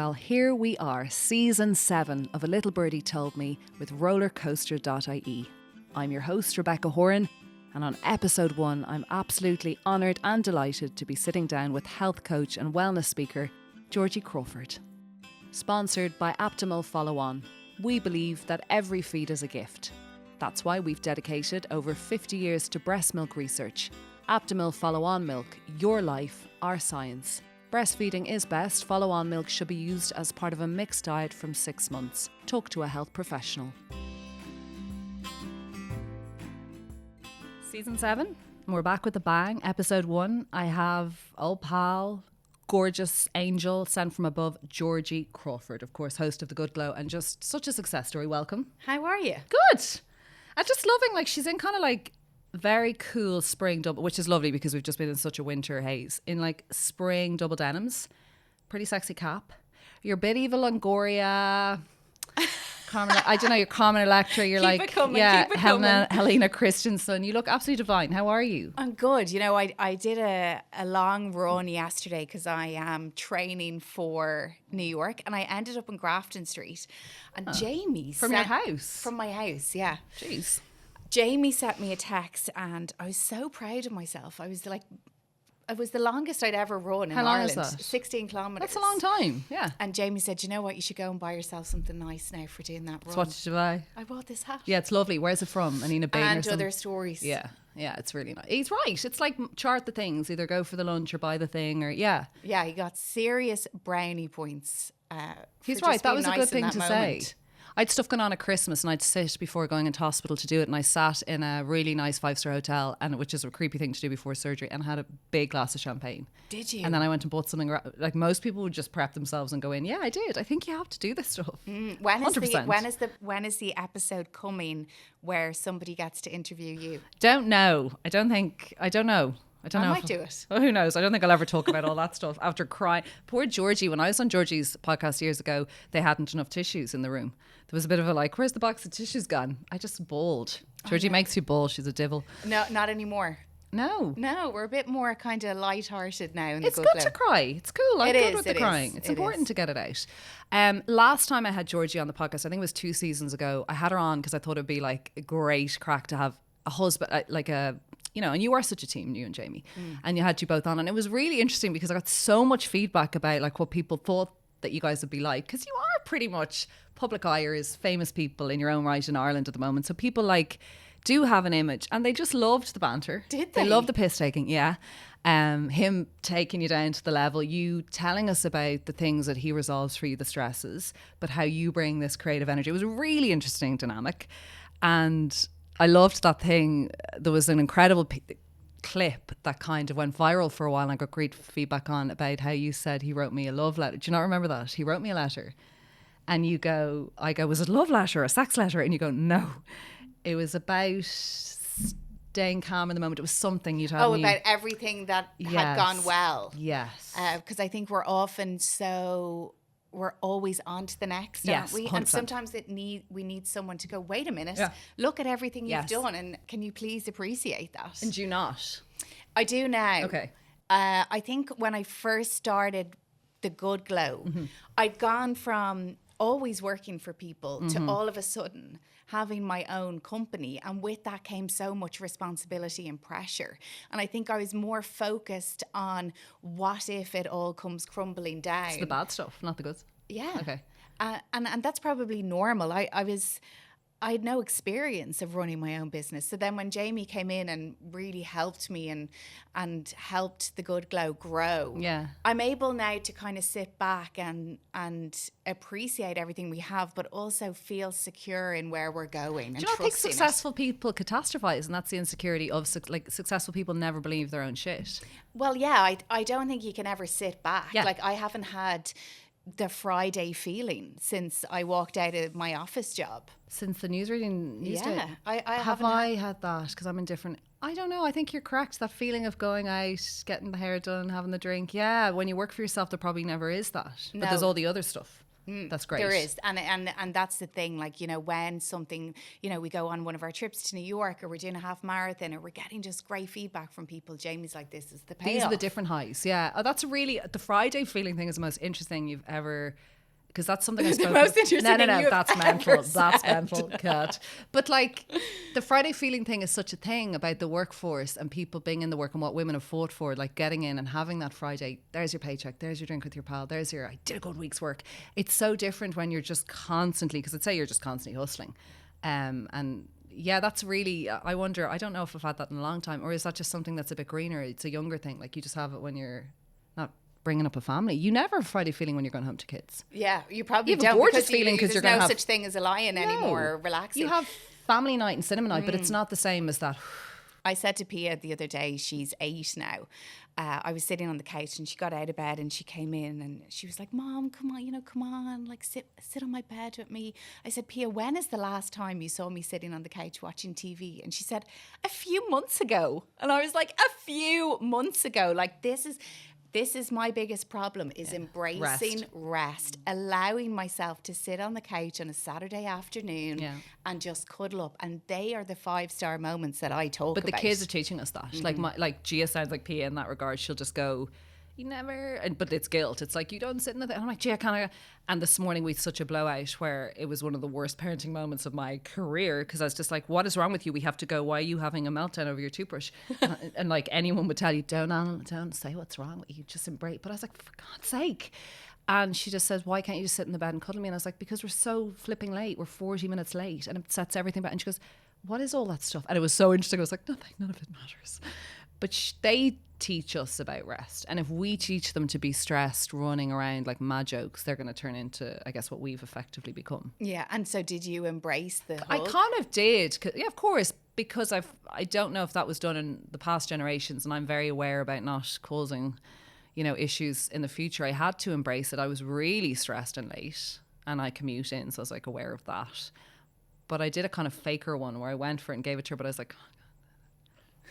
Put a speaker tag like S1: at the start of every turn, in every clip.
S1: Well, here we are, season 7 of A Little Birdie Told Me with rollercoaster.ie. I'm your host, Rebecca Horan, and on episode 1, I'm absolutely honoured and delighted to be sitting down with health coach and wellness speaker, Georgie Crawford. Sponsored by Optimal Follow On, we believe that every feed is a gift. That's why we've dedicated over 50 years to breast milk research. Optimal Follow On milk, your life, our science. Breastfeeding is best. Follow On milk should be used as part of a mixed diet from 6 months. Talk to a health professional. Season 7, and we're back with a bang. Episode 1, I have old pal, gorgeous angel sent from above, Georgie Crawford, of course, host of The Good Glow, and just such a success story. Welcome.
S2: How are you?
S1: Good. I'm just loving, like, she's in kind of like very cool spring double, which is lovely because we've just been in such a winter haze, in like spring double denims, pretty sexy cap, your bit Eva Longoria, I don't know, your Carmen Electra, you're
S2: keep
S1: like,
S2: coming,
S1: yeah, Helena Christensen. You look absolutely divine. How are you?
S2: I'm good. You know, I did a long run yesterday because I am training for New York, and I ended up in Grafton Street, and Jamie
S1: From your house?
S2: From my house, yeah.
S1: Jeez.
S2: Jamie sent me a text, and I was so proud of myself. I was like, it was the longest I'd ever run in
S1: How long
S2: Ireland.
S1: is that?
S2: 16 kilometres.
S1: That's a long time, yeah.
S2: And Jamie said, you know what, you should go and buy yourself something nice now for doing that run.
S1: So what did you buy?
S2: I bought this hat.
S1: Yeah, it's lovely. Where's it from? Anina Bain
S2: And
S1: or something?
S2: other stories.
S1: Yeah, it's really nice. He's right. It's like chart the things. Either go for the lunch or buy the thing, or yeah.
S2: Yeah, he got serious brownie points.
S1: He's right. That was a good thing to
S2: moment.
S1: say. I'd stuff going on at Christmas, and I'd sit before going into hospital to do it, and I sat in a really nice 5-star hotel, and which is a creepy thing to do before surgery, and had a big glass of champagne.
S2: Did you?
S1: And then I went and bought something. Like most people would just prep themselves and go in. Yeah, I did. I think you have to do this stuff.
S2: When is the episode coming where somebody gets to interview you?
S1: Don't know. I don't know.
S2: I might do it.
S1: Well, who knows? I don't think I'll ever talk about all that stuff after crying. Poor Georgie, when I was on Georgie's podcast years ago, they hadn't enough tissues in the room. There was a bit of a like, where's the box of tissues gone? I just bawled. Georgie makes you bawl. She's a devil.
S2: No, not anymore.
S1: No,
S2: we're a bit more kind of light-hearted now.
S1: It's good to cry. It's cool. I'm good with the crying. It's important to get it out. Last time I had Georgie on the podcast, I think it was 2 seasons ago, I had her on because I thought it'd be like a great crack to have a husband, like a, you know, and you are such a team, you and Jamie, and you had you both on, and it was really interesting because I got so much feedback about like what people thought that you guys would be like, because you are pretty much public eyers, famous people in your own right in Ireland at the moment, so people like do have an image, and they just loved the banter.
S2: Did they?
S1: They loved the piss taking, yeah. Him taking you down to the level, you telling us about the things that he resolves for you, the stresses, but how you bring this creative energy. It was a really interesting dynamic, and I loved that thing. There was an incredible clip that kind of went viral for a while, and I got great feedback on about how you said he wrote me a love letter. Do you not remember that? He wrote me a letter, and I go, was it a love letter or a sex letter? And you go, no, it was about staying calm in the moment. It was something you'd had.
S2: About everything that had gone well.
S1: Yes.
S2: Because I think we're always on to the next,
S1: yes,
S2: aren't we?
S1: 100%.
S2: And sometimes we need someone to go, wait a minute, look at everything you've done, and can you please appreciate that?
S1: And do you not?
S2: I do now.
S1: Okay.
S2: I think when I first started The Good Glow, I'd gone from always working for people to all of a sudden having my own company, and with that came so much responsibility and pressure. And I think I was more focused on what if it all comes crumbling down.
S1: It's the bad stuff, not the good.
S2: Yeah.
S1: Okay.
S2: And that's probably normal. I had no experience of running my own business. So then when Jamie came in and really helped me and helped The Good Glow grow, I'm able now to kind of sit back and appreciate everything we have, but also feel secure in where we're going.
S1: Do you not think successful people catastrophize, and that's the insecurity of like successful people never believe their own shit?
S2: Well, yeah, I don't think you can ever sit back.
S1: Yeah.
S2: Like I haven't had the Friday feeling since I walked out of my office job.
S1: Since the newsreading used it?
S2: I
S1: had that because I'm indifferent. I don't know. I think you're correct. That feeling of going out, getting the hair done, having the drink. Yeah, when you work for yourself, there probably never is that. But there's all the other stuff. That's great.
S2: There is. And that's the thing, like, you know, when something, you know, we go on one of our trips to New York or we're doing a half marathon or we're getting just great feedback from people, Jamie's like, this is the payoff.
S1: These are the different highs. Yeah. Oh, that's really, the Friday feeling thing is the most interesting you've ever, because that's something I spoke
S2: The most interesting
S1: No,
S2: thing you've
S1: that's
S2: ever
S1: mental.
S2: said.
S1: That's mental, cat. But like, the Friday feeling thing is such a thing about the workforce and people being in the work and what women have fought for, like getting in and having that Friday. There's your paycheck. There's your drink with your pal. There's your, I did a good week's work. It's so different when you're just constantly, because I'd say you're just constantly hustling. And yeah, that's really, I wonder, I don't know if I've had that in a long time, or is that just something that's a bit greener? It's a younger thing. Like you just have it when you're not bringing up a family. You never have a Friday feeling when you're going home to kids.
S2: Yeah, you probably
S1: You have a
S2: don't.
S1: gorgeous
S2: because
S1: feeling because
S2: there's
S1: you're going
S2: no
S1: to have
S2: such thing as a lion anymore, relaxing.
S1: You have family night and cinema night, but it's not the same as that.
S2: I said to Pia the other day, she's 8 now. I was sitting on the couch and she got out of bed and she came in and she was like, Mom, come on, you know, come on, like sit on my bed with me. I said, Pia, when is the last time you saw me sitting on the couch watching TV? And she said, a few months ago. And I was like, a few months ago. Like this is my biggest problem, is embracing rest, allowing myself to sit on the couch on a Saturday afternoon and just cuddle up. And they are the 5-star moments that I talk about.
S1: But the kids are teaching us that. Like Gia sounds like Pia in that regard. She'll just go, you never, but it's guilt. It's like, you don't sit in the, I'm like, Gia, can I? And this morning we had such a blowout where it was one of the worst parenting moments of my career, because I was just like, what is wrong with you? We have to go, why are you having a meltdown over your toothbrush? and like anyone would tell you, don't say what's wrong with you, just embrace. But I was like, for God's sake. And she just says, why can't you just sit in the bed and cuddle me? And I was like, because we're so flipping late. We're 40 minutes late and it sets everything back. And she goes, what is all that stuff? And it was so interesting. I was like, nothing, none of it matters. But they teach us about rest. And if we teach them to be stressed, running around like mad jokes, they're going to turn into, I guess, what we've effectively become.
S2: Yeah. And so did you embrace the hug?
S1: I kind of did. Yeah, of course, because I don't know if that was done in the past generations, and I'm very aware about not causing, you know, issues in the future. I had to embrace it. I was really stressed and late and I commute in, so I was like aware of that. But I did a kind of faker one where I went for it and gave it to her, but I was like,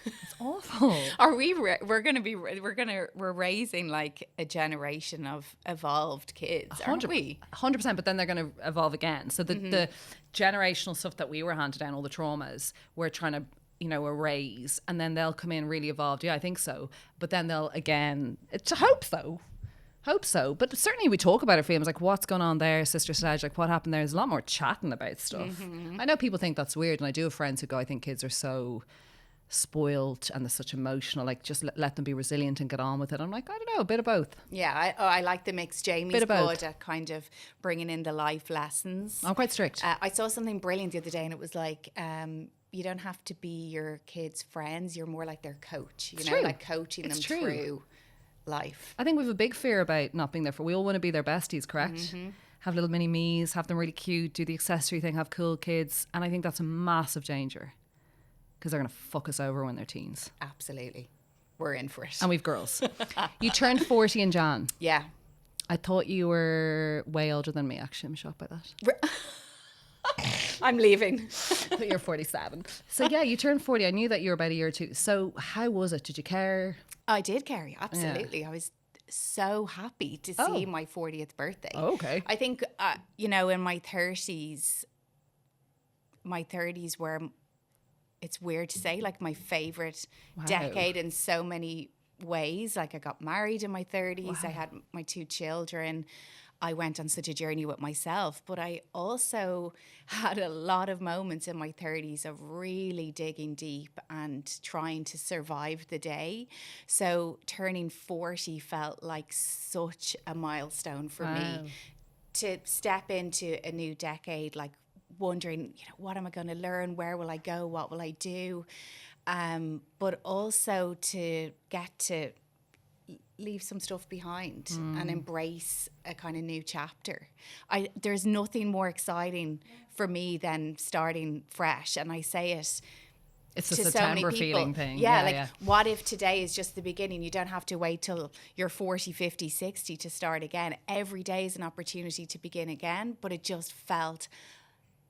S1: it's awful.
S2: Are we? We're raising like a generation of evolved kids, aren't we?
S1: 100%. But then they're going to evolve again. So the generational stuff that we were handed down, all the traumas, we're trying to, you know, erase, and then they'll come in really evolved. Yeah, I think so. But then they'll again. It's a hope so. But certainly we talk about it for him. It's like, what's going on there, Sister Sledge? Like, what happened there? There's a lot more chatting about stuff. I know people think that's weird, and I do have friends who go, I think kids are so spoiled and they're such emotional, like just let them be resilient and get on with it. I'm like, I don't know, a bit of both.
S2: Yeah, I like the mix. Jamie's good at kind of bringing in the life lessons.
S1: I'm quite strict.
S2: I saw something brilliant the other day and it was like, you don't have to be your kids' friends, you're more like their coach, you know, like coaching them through life.
S1: I think we have a big fear about not being there we all want to be their besties, correct? Have little mini me's, have them really cute, do the accessory thing, have cool kids, and I think that's a massive danger, because they're going to fuck us over when they're teens.
S2: Absolutely. We're in for it.
S1: And we've girls. You turned 40 in Jan.
S2: Yeah.
S1: I thought you were way older than me, actually. I'm shocked by that.
S2: I'm leaving.
S1: I thought you were 47. So yeah, you turned 40. I knew that you were about a year or two. So how was it? Did you care?
S2: I did care, absolutely. Yeah. I was so happy to see my 40th birthday.
S1: Oh, okay.
S2: I think, you know, in my 30s were... It's weird to say, like my favorite decade in so many ways. Like I got married in my 30s. I had my 2 children. I went on such a journey with myself. But I also had a lot of moments in my 30s of really digging deep and trying to survive the day. So turning 40 felt like such a milestone for me. To step into a new decade, like wondering, you know, what am I going to learn? Where will I go? What will I do? But also to get to leave some stuff behind and embrace a kind of new chapter. There's nothing more exciting for me than starting fresh. And I say it
S1: It's a
S2: to
S1: September
S2: so many people.
S1: feeling thing.
S2: Yeah, what if today is just the beginning? You don't have to wait till you're 40, 50, 60 to start again. Every day is an opportunity to begin again. But it just felt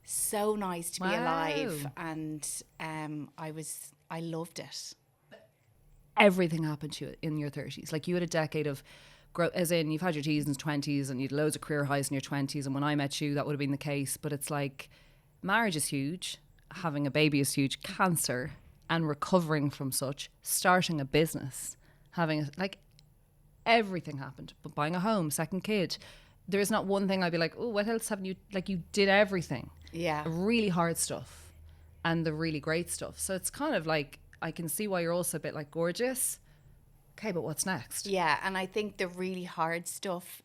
S2: so nice to be alive, and I loved it.
S1: Everything happened to you in your 30s. Like you had a decade of as in you've had your teens and 20s and you'd loads of career highs in your 20s, and when I met you that would have been the case. But it's like marriage is huge, having a baby is huge, cancer and recovering from such, starting a business, having like everything happened, but buying a home, second kid. There is not one thing I'd be like, oh, what else haven't you, like you did everything.
S2: Yeah.
S1: The really hard stuff and the really great stuff. So it's kind of like, I can see why you're also a bit like, gorgeous. Okay, but what's next?
S2: Yeah, and I think the really hard stuff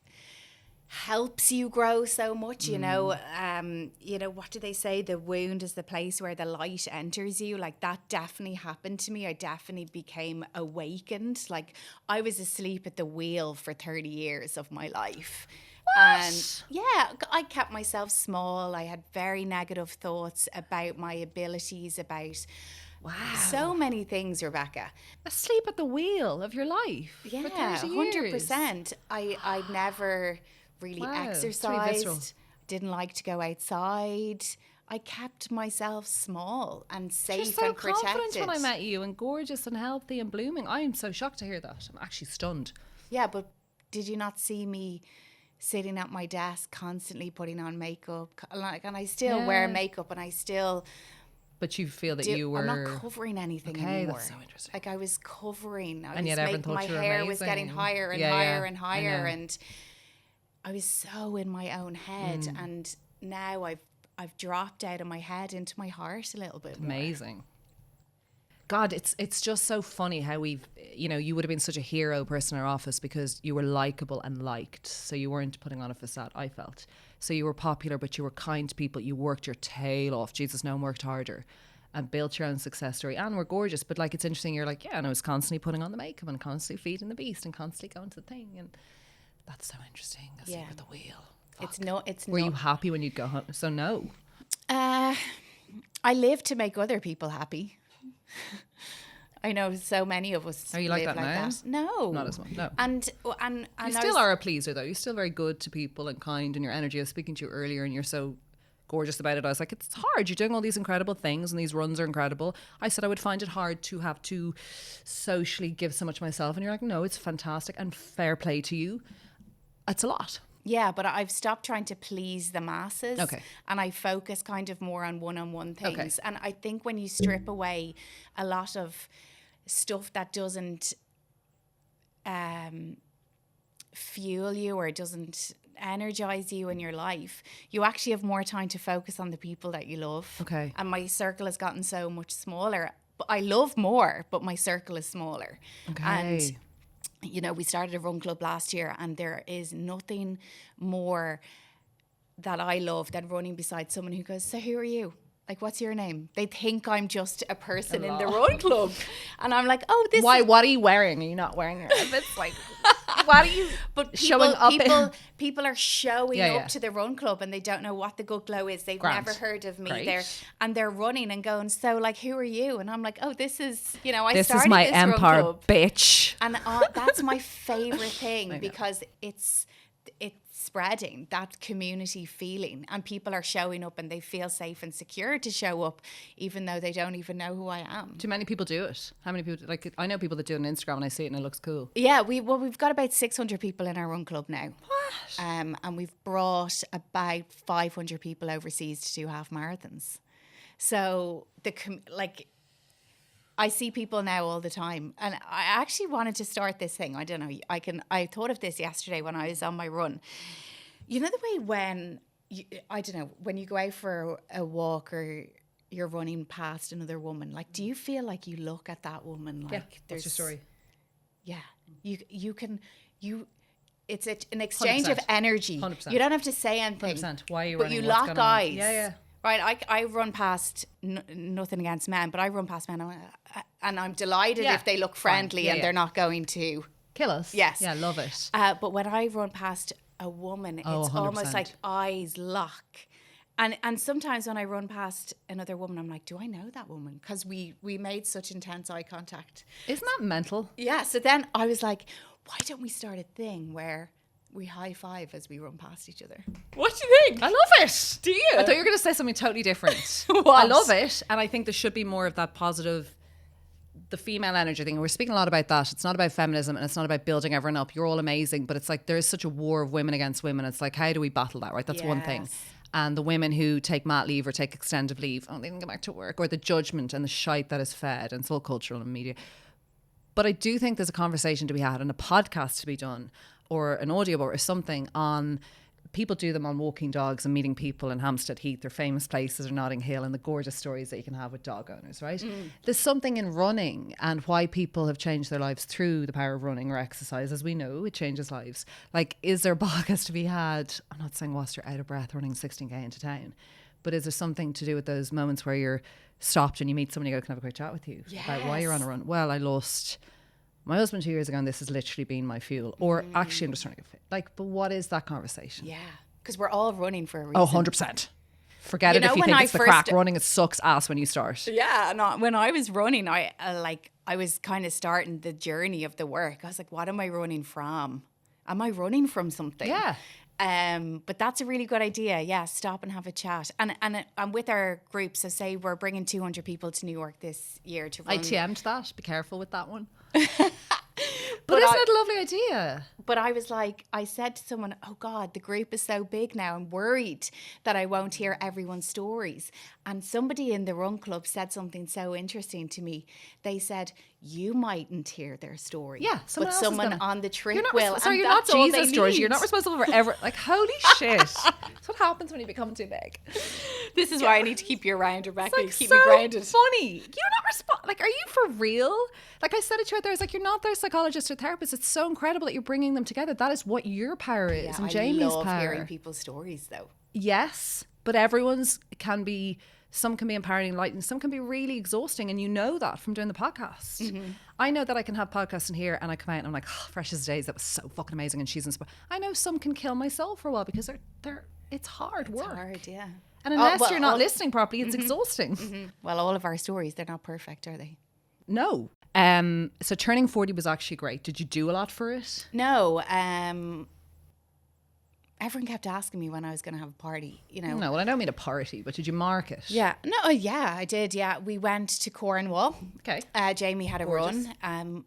S2: helps you grow so much, you know. What do they say? The wound is the place where the light enters you. Like that definitely happened to me. I definitely became awakened. Like I was asleep at the wheel for 30 years of my life.
S1: What?
S2: And yeah, I kept myself small. I had very negative thoughts about my abilities, about so many things, Rebecca.
S1: Asleep at the wheel of your life.
S2: Yeah,
S1: for 30 years.
S2: 100%. I'd never really exercised, didn't like to go outside. I kept myself small and safe and protected.
S1: You're so confident when I met you, and gorgeous and healthy and blooming. I am so shocked to hear that. I'm actually stunned.
S2: Yeah, but did you not see me sitting at my desk constantly putting on makeup? And I still wear makeup, and I still...
S1: But you feel that you were...
S2: I'm not covering anything anymore.
S1: That's so interesting.
S2: Like I was covering.
S1: And yet everyone thought you were
S2: hair
S1: amazing.
S2: was getting higher and higher and higher, and I was so in my own head. And now I've dropped out of my head into my heart a little bit more.
S1: Amazing. God, it's just so funny how you would have been such a hero person in our office because you were likable and liked. So you weren't putting on a facade, I felt. So you were popular, but you were kind to people. You worked your tail off. Jesus, no one worked harder and built your own success story and were gorgeous. But like, it's interesting. You're like, yeah, and I was constantly putting on the makeup and constantly feeding the beast and constantly going to the thing. And that's so interesting. Asleep at the wheel. Fuck. Were you happy when you'd go home? So no.
S2: I live to make other people happy. I know so many of us.
S1: Are you like that now?
S2: No,
S1: not as much. No,
S2: and
S1: you still are a pleaser though. You're still very good to people and kind, and your energy. I was speaking to you earlier, and you're so gorgeous about it. I was like, it's hard. You're doing all these incredible things, and these runs are incredible. I said I would find it hard to have to socially give so much myself, and you're like, no, it's fantastic and fair play to you. It's a lot.
S2: Yeah, but I've stopped trying to please the masses.
S1: Okay.
S2: And I focus kind of more on one-on-one things.
S1: Okay.
S2: And I think when you strip away a lot of stuff that doesn't fuel you or doesn't energize you in your life, you actually have more time to focus on the people that you love.
S1: Okay.
S2: And my circle has gotten so much smaller. But I love more, but my circle is smaller.
S1: Okay.
S2: And we started a run club last year, and there is nothing more that I love than running beside someone who goes, so who are you? Like, what's your name? They think I'm just a person in the run club. And I'm like, oh,
S1: Why? What are you wearing? Are you not wearing your outfits? Like, what are you showing up?
S2: People are showing up to the run club, and they don't know what the good glow is. They've never heard of me. They're running and going, so like, who are you? And I'm like, oh, this is, I
S1: this
S2: started
S1: is my
S2: this
S1: empire,
S2: run club.
S1: bitch.
S2: And that's my favorite thing because it's spreading that community feeling, and people are showing up and they feel safe and secure to show up even though they don't even know who I am.
S1: Too many people do it. How many people? Like, I know people that do it on Instagram and I see it and it looks cool.
S2: Yeah, we've got about 600 people in our run club now.
S1: What?
S2: And we've brought about 500 people overseas to do half marathons. So I see people now all the time, and I actually wanted to start this thing. I don't know. I thought of this yesterday when I was on my run. You know the way when when you go out for a walk or you're running past another woman, like, do you feel like you look at that woman like
S1: what's your story?
S2: Yeah, it's an exchange 100%. Of energy.
S1: 100%.
S2: You don't have to say anything.
S1: 100%. Why are you
S2: but
S1: running?
S2: You lock eyes.
S1: Yeah.
S2: Right, I run past, nothing against men, but I run past men and I'm delighted if they look friendly and they're not going to...
S1: kill us.
S2: Yes.
S1: Yeah, love it.
S2: But when I run past a woman, it's
S1: 100%.
S2: almost like eyes lock. And sometimes when I run past another woman, I'm like, do I know that woman? Because we made such intense eye contact.
S1: Isn't that mental?
S2: Yeah, so then I was like, why don't we start a thing where... we high five as we run past each other? What do you think?
S1: I love it.
S2: Do you?
S1: I thought you were going to say something totally different.
S2: What?
S1: I love it. And I think there should be more of that positive the female energy thing. We're speaking a lot about that. It's not about feminism and it's not about building everyone up. You're all amazing, but it's like there is such a war of women against women. It's like, how do we battle that, right? That's one thing. And the women who take mat leave or take extended leave, oh, they didn't go back to work, or the judgment and the shite that is fed, and it's all cultural and media. But I do think there's a conversation to be had and a podcast to be done, or an audiobook or something on. People do them on walking dogs and meeting people in Hampstead Heath, their famous places, or Notting Hill, and the gorgeous stories that you can have with dog owners, right? There's something in running and why people have changed their lives through the power of running or exercise. As we know, it changes lives. Like, is there a podcast to be had? I'm not saying whilst you're out of breath running 16k into town, but is there something to do with those moments where you're stopped and you meet somebody who can have a quick chat with you about why you're on a run? Well, I lost my husband 2 years ago and this has literally been my fuel. Or actually I'm just trying to get fit. Like, but what is that conversation?
S2: Yeah, because we're all running for a reason.
S1: Oh, 100%. Forget it if you think it's the crack. Running, it sucks ass when you start.
S2: Yeah, no, when I was running, I was kind of starting the journey of the work. I was like, what am I running from? Am I running from something?
S1: Yeah.
S2: But that's a really good idea. Yeah, stop and have a chat. And with our group, so say we're bringing 200 people to New York this year to run.
S1: I TM'd that. Be careful with that one. But isn't it a lovely idea?
S2: But I was like, I said to someone, oh God, the group is so big now. I'm worried that I won't hear everyone's stories. And somebody in the run club said something so interesting to me. They said, you mightn't hear their story.
S1: Yeah,
S2: but someone on the trip
S1: you're
S2: will.
S1: Sorry, you're not Jesus, Georgie. You're not responsible for ever. Like, holy shit. That's what happens when you become too big.
S2: This is why I need to keep you around, Rebecca.
S1: It's like
S2: keep
S1: so
S2: me grounded.
S1: Funny. You're not like, are you for real? Like I said it to you out there, it's like, you're not their psychologist or therapist. It's so incredible that you're bringing them together. That is what your power is, and Jamie's power.
S2: I love hearing people's stories, though.
S1: Yes, but everyone's can be. Some can be empowering and enlightening. Some can be really exhausting, and you know that from doing the podcast. Mm-hmm. I know that I can have podcasts in here, and I come out and I'm like, oh, fresh as days. That was so fucking amazing, and she's inspired. I know some can kill my soul for a while because it's hard work.
S2: It's hard, yeah.
S1: And unless you're not listening properly, it's exhausting.
S2: Mm-hmm. Well, all of our stories, they're not perfect, are they?
S1: No. So turning 40 was actually great. Did you do a lot for it?
S2: No. Everyone kept asking me when I was going to have a party, you know.
S1: No, well, I don't mean a party, but did you mark it?
S2: Yeah. No, yeah, I did, yeah. We went to Cornwall.
S1: Okay.
S2: Jamie had a
S1: gorgeous
S2: run.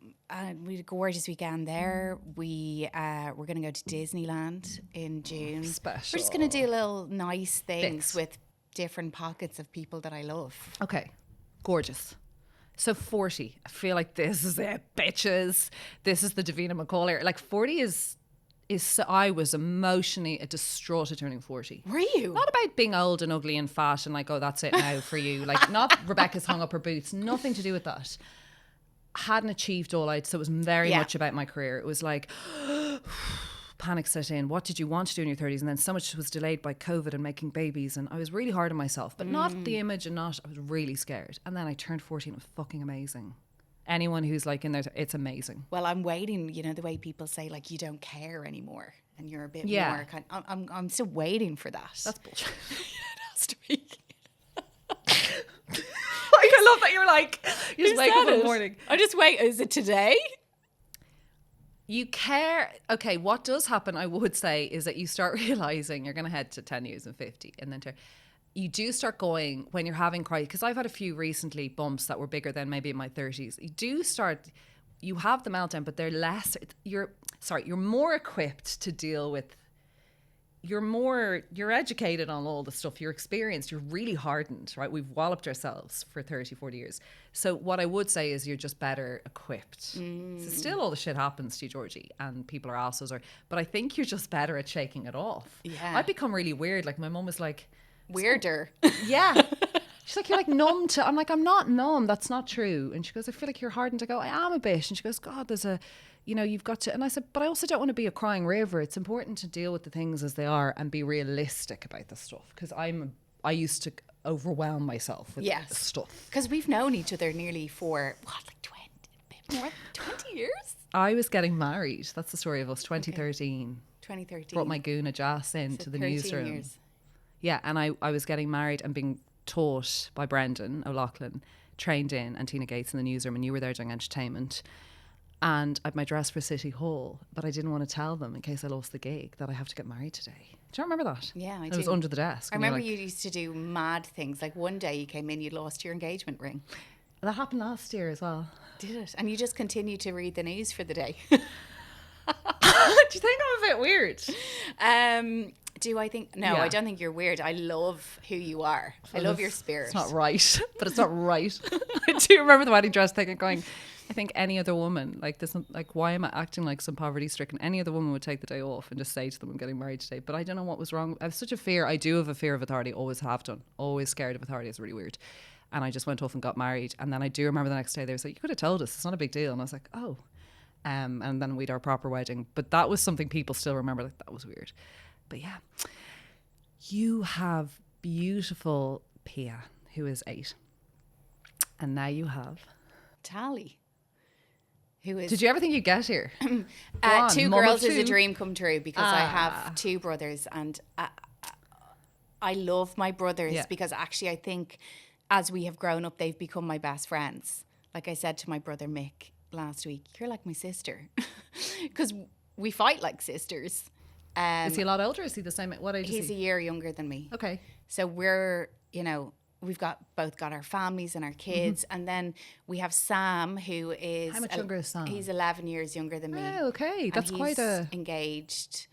S2: We had a gorgeous weekend there. We were going to go to Disneyland in June.
S1: Special.
S2: We're just going to do little nice things with different pockets of people that I love.
S1: Okay. Gorgeous. So 40, I feel like this is it, bitches. This is the Davina McCall era. Like 40 is so, I was emotionally distraught at turning 40.
S2: Were you?
S1: Not about being old and ugly and fat and like, oh, that's it now for you. Like, not Rebecca's hung up her boots. Nothing to do with that. Hadn't achieved all out, so it was very much about my career. It was like, panic set in. What did you want to do in your 30s? And then so much was delayed by COVID and making babies. And I was really hard on myself, but not the image and I was really scared. And then I turned 40 and it was fucking amazing. Anyone who's like in there, it's amazing.
S2: Well, I'm waiting, you know, the way people say like you don't care anymore and you're a bit more kind I'm still waiting for that.
S1: That's bullshit.
S2: It has to be.
S1: Like, I love that you're like, you just wake up in the morning.
S2: I just wait. Is it today?
S1: You care. Okay, what does happen, I would say, is that you start realising you're going to head to 10 years and 50 and then you do start going when you're having crisis, because I've had a few recently bumps that were bigger than maybe in my 30s. You have the meltdown, but they're less, you're more equipped to deal with, you're educated on all the stuff, you're experienced, you're really hardened, right? We've walloped ourselves for 30, 40 years. So what I would say is you're just better equipped. So still all the shit happens to you, Georgie, and people are assholes, but I think you're just better at shaking it off.
S2: Yeah.
S1: I've become really weird. Like my mum was like,
S2: weirder.
S1: Yeah. She's like, you're like numb to, I'm like, I'm not numb. That's not true. And she goes, I feel like you're hardened. I go, I am a bit. And she goes, God, there's a, you know, you've got to, and I said, but I also don't want to be a crying river. It's important to deal with the things as they are and be realistic about the stuff. Because I used to overwhelm myself with stuff.
S2: Because we've known each other nearly for, like 20 years?
S1: I was getting married. That's the story of us, 2013.
S2: Okay. 2013.
S1: Brought my goon Jas into the newsroom.
S2: Years.
S1: Yeah, and I was getting married and being taught by Brendan O'Loughlin, trained in, and Tina Gates in the newsroom, and you were there doing entertainment. And I had my dress for City Hall, but I didn't want to tell them in case I lost the gig that I have to get married today. Do you remember that?
S2: Yeah, I do.
S1: It was under the desk.
S2: I remember you used to do mad things. Like one day you came in, you'd lost your engagement ring.
S1: That happened last year as well.
S2: Did it? And you just continue to read the news for the day.
S1: Do you think I'm a bit weird?
S2: Do I think? No,
S1: Yeah.
S2: I don't think you're weird. I love who you are. I love your spirit.
S1: It's not right, but it's not right. I do remember the wedding dress thing and going, I think any other woman, like this, like, why am I acting like some poverty stricken? Any other woman would take the day off and just say to them, I'm getting married today. But I don't know what was wrong. I have such a fear. I do have a fear of authority, always have done. Always scared of authority. It's really weird. And I just went off and got married. And then I do remember the next day they were like, you could have told us, it's not a big deal. And I was like, oh. And then we'd our proper wedding. But that was something people still remember, like, that was weird. But yeah, you have beautiful Pia, who is 8. And now you have
S2: Tahlie, who is...
S1: Did you ever think you'd get here?
S2: 2
S1: Mum
S2: girls
S1: of
S2: is a
S1: 2?
S2: dream come true, because I have 2 brothers, and I love my brothers because actually I think as we have grown up, they've become my best friends. Like I said to my brother Mick last week, you're like my sister, because we fight like sisters.
S1: Is he a lot older? Is he the same? What age is he?
S2: He's a year younger than me.
S1: Okay.
S2: So we're, we've both got our families and our kids. And then we have Sam, who is...
S1: How much younger is Sam?
S2: He's 11 years younger than me.
S1: Oh, okay. That's quite a...
S2: engaged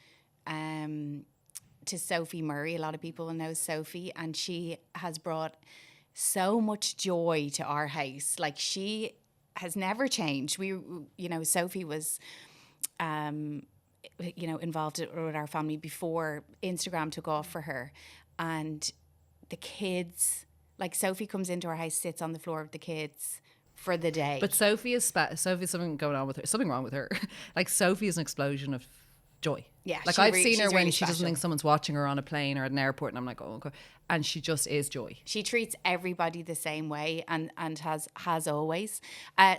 S2: to Sophie Murray. A lot of people know Sophie. And she has brought so much joy to our house. Like, she has never changed. Sophie was... involved with our family before Instagram took off for her, and the kids, like, Sophie comes into our house, sits on the floor with the kids for the day.
S1: But Sophie's something going on with her, something wrong with her. Like, Sophie is an explosion of joy.
S2: Yeah,
S1: like, I've seen her
S2: she's
S1: when
S2: really
S1: she doesn't
S2: special.
S1: think someone's watching her on a plane or at an airport, and I'm like, oh, okay. And she just is joy.
S2: She treats everybody the same way, and has always.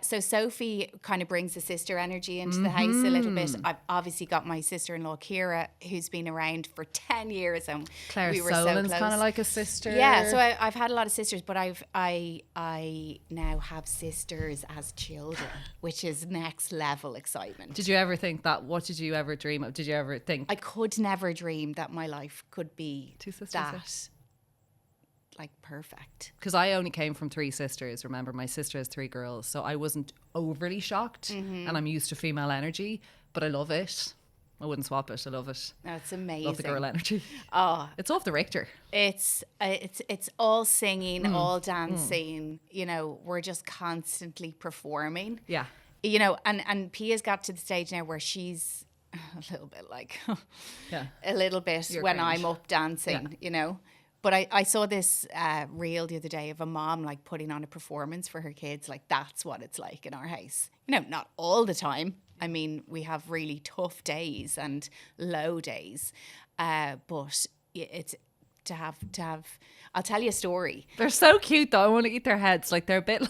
S2: So Sophie kind of brings the sister energy into the house a little bit. I've obviously got my sister-in-law Ciara, who's been around for 10 years, and
S1: Claire
S2: we were
S1: Solan's
S2: so close.
S1: kind of like a sister.
S2: Yeah, so I've had a lot of sisters, but I now have sisters as children, which is next level excitement.
S1: Did you ever think that? What did you ever dream of? Did you ever think?
S2: I could never dream that my life could be
S1: 2 sisters,
S2: that, like, perfect.
S1: Because I only came from 3 sisters. Remember, my sister has 3 girls, so I wasn't overly shocked, and I'm used to female energy, but I love it. I wouldn't swap it. I love it.
S2: No, it's amazing.
S1: Love the girl energy.
S2: Oh,
S1: It's off the Richter.
S2: it's all singing, all dancing. We're just constantly performing.
S1: Yeah.
S2: And Pia's got to the stage now where she's a little bit like, a little bit
S1: You're
S2: when
S1: cringe.
S2: I'm up dancing, But I saw this reel the other day of a mom, like, putting on a performance for her kids. Like, that's what it's like in our house. Not all the time. I mean, we have really tough days and low days. But it's to have. I'll tell you a story.
S1: They're so cute though. I want to eat their heads. Like, they're a bit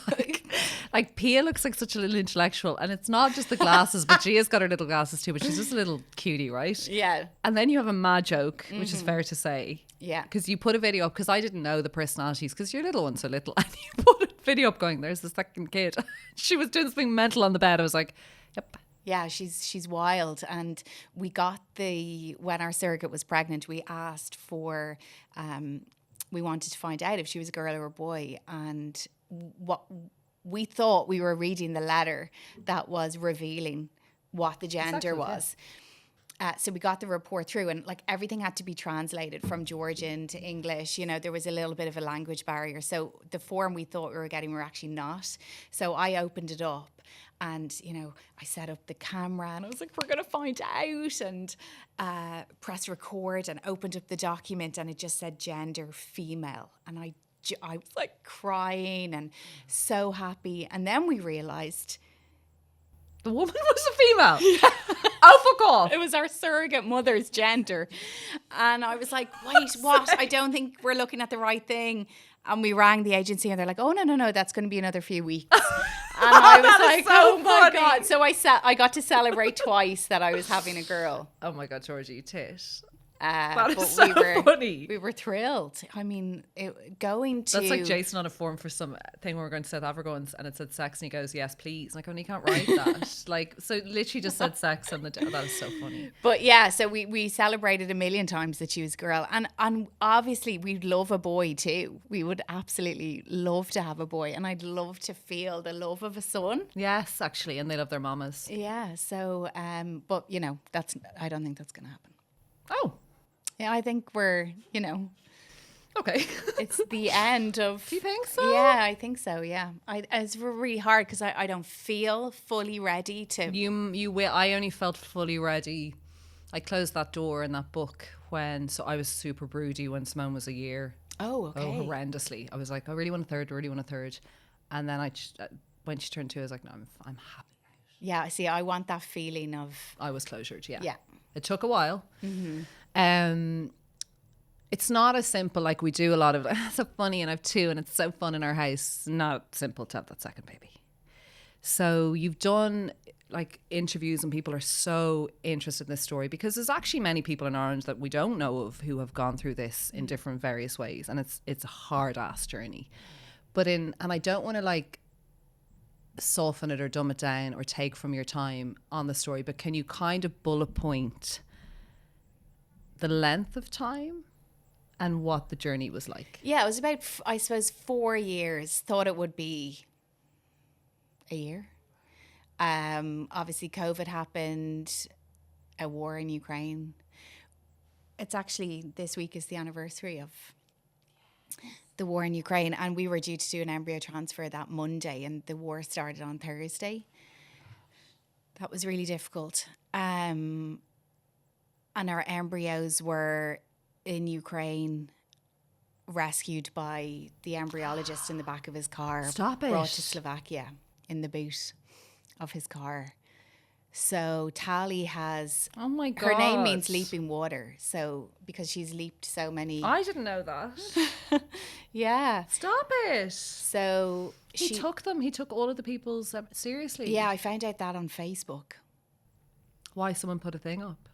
S1: like Pia looks like such a little intellectual, and it's not just the glasses, but she has got her little glasses too, but she's just a little cutie, right?
S2: Yeah.
S1: And then you have a mad joke, which is fair to say.
S2: Yeah.
S1: Because you put a video up, because I didn't know the personalities, because your little one's so little, and you put a video up going, there's the second kid. She was doing something mental on the bed. I was like, yep.
S2: Yeah, she's wild. And we got when our surrogate was pregnant, we asked for, we wanted to find out if she was a girl or a boy. And what we thought, we were reading the letter that was revealing what the gender was. So we got the report through, and, like, everything had to be translated from Georgian to English. There was a little bit of a language barrier. So the form we thought we were getting, we were actually not. So I opened it up, and, I set up the camera, and I was like, we're going to find out, and press record, and opened up the document, and it just said gender female. And I was, like, crying and so happy. And then we realised
S1: The woman was a female. Oh, fuck off.
S2: it was our surrogate mother's gender. And I was like, wait, what? I don't think we're looking at the right thing. And we rang the agency, and they're like, oh, no, that's going to be another few weeks. And I was
S1: That is
S2: like,
S1: so
S2: oh my
S1: funny.
S2: God. So I got to celebrate twice that I was having a girl.
S1: Oh my God, Georgie, tit. That is
S2: but
S1: so funny.
S2: We were thrilled. I mean, going to...
S1: That's like Jason on a form for some thing where we're going to South Africa once, and it said sex, and he goes, yes, please. Like, oh, you can't write that. Like, so literally just said sex on the day. Oh, that is so funny.
S2: But yeah, so we celebrated a million times that she was a girl. And obviously we'd love a boy too. We would absolutely love to have a boy. And I'd love to feel the love of a son.
S1: Yes, actually. And they love their mamas.
S2: Yeah. So, but you know, I don't think that's going to happen.
S1: Oh.
S2: Yeah, I think we're, you know...
S1: Okay.
S2: It's the end of...
S1: Do you think so?
S2: Yeah, I think so, yeah. It's really hard because I don't feel fully ready to...
S1: You will. I only felt fully ready. I closed that door in that book so I was super broody when Simone was a year.
S2: Oh, okay.
S1: Oh, horrendously. I was like, I really want a third. And then when she turned 2, I was like, no, I'm happy.
S2: Yeah, see, I want that feeling of...
S1: I was closured, yeah.
S2: Yeah.
S1: It took a while. Mm-hmm. It's not as simple, like we do a lot of, it's so funny, and I have 2 and it's so fun in our house. Not simple to have that second baby. So you've done like interviews and people are so interested in this story because there's actually many people in Ireland that we don't know of who have gone through this in different various ways, and it's a hard ass journey. And I don't want to like soften it or dumb it down or take from your time on the story, but can you kind of bullet point the length of time and what the journey was like?
S2: Yeah, it was about, I suppose, 4 years. Thought it would be a year. Obviously, COVID happened, a war in Ukraine. It's actually, this week is the anniversary of the war in Ukraine, and we were due to do an embryo transfer that Monday, and the war started on Thursday. That was really difficult. And our embryos were in Ukraine, rescued by the embryologist in the back of his car.
S1: Stop it.
S2: Brought to Slovakia in the boot of his car. So Tahlie has...
S1: Oh my God.
S2: Her name means leaping water. So because she's leaped so many...
S1: I didn't know that.
S2: Yeah.
S1: Stop it.
S2: So
S1: He took them. He took all of the people's... seriously?
S2: Yeah, I found out that on Facebook.
S1: Why someone put a thing up?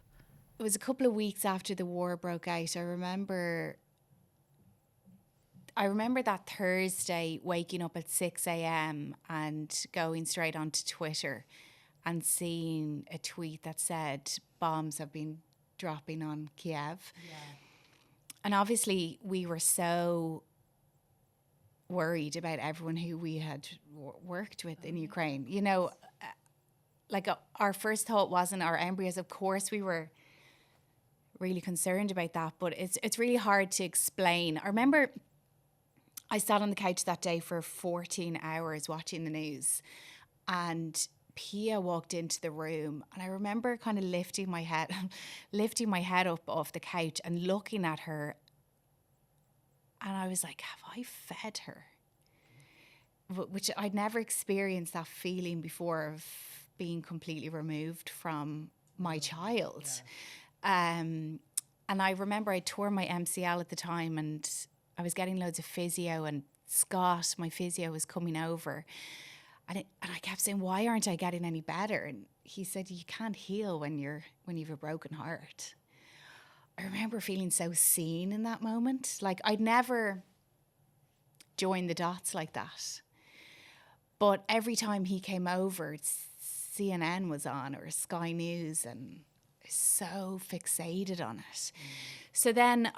S2: It was a couple of weeks after the war broke out. I remember that Thursday waking up at 6 a.m. and going straight onto Twitter and seeing a tweet that said bombs have been dropping on Kiev. Yeah. And obviously we were so worried about everyone who we had worked with in Ukraine. You know, like our first thought wasn't our embryos. Of course we were really concerned about that, but it's really hard to explain. I remember I sat on the couch that day for 14 hours watching the news, and Pia walked into the room, and I remember kind of lifting my head up off the couch and looking at her, and I was like, have I fed her? Which I'd never experienced that feeling before of being completely removed from my child. Yeah. And I remember I tore my MCL at the time, and I was getting loads of physio, and Scott, my physio, was coming over. And I kept saying, why aren't I getting any better? And he said, you can't heal when you've a broken heart. I remember feeling so seen in that moment. Like I'd never joined the dots like that. But every time he came over, CNN was on or Sky News, and I was so fixated on it. So then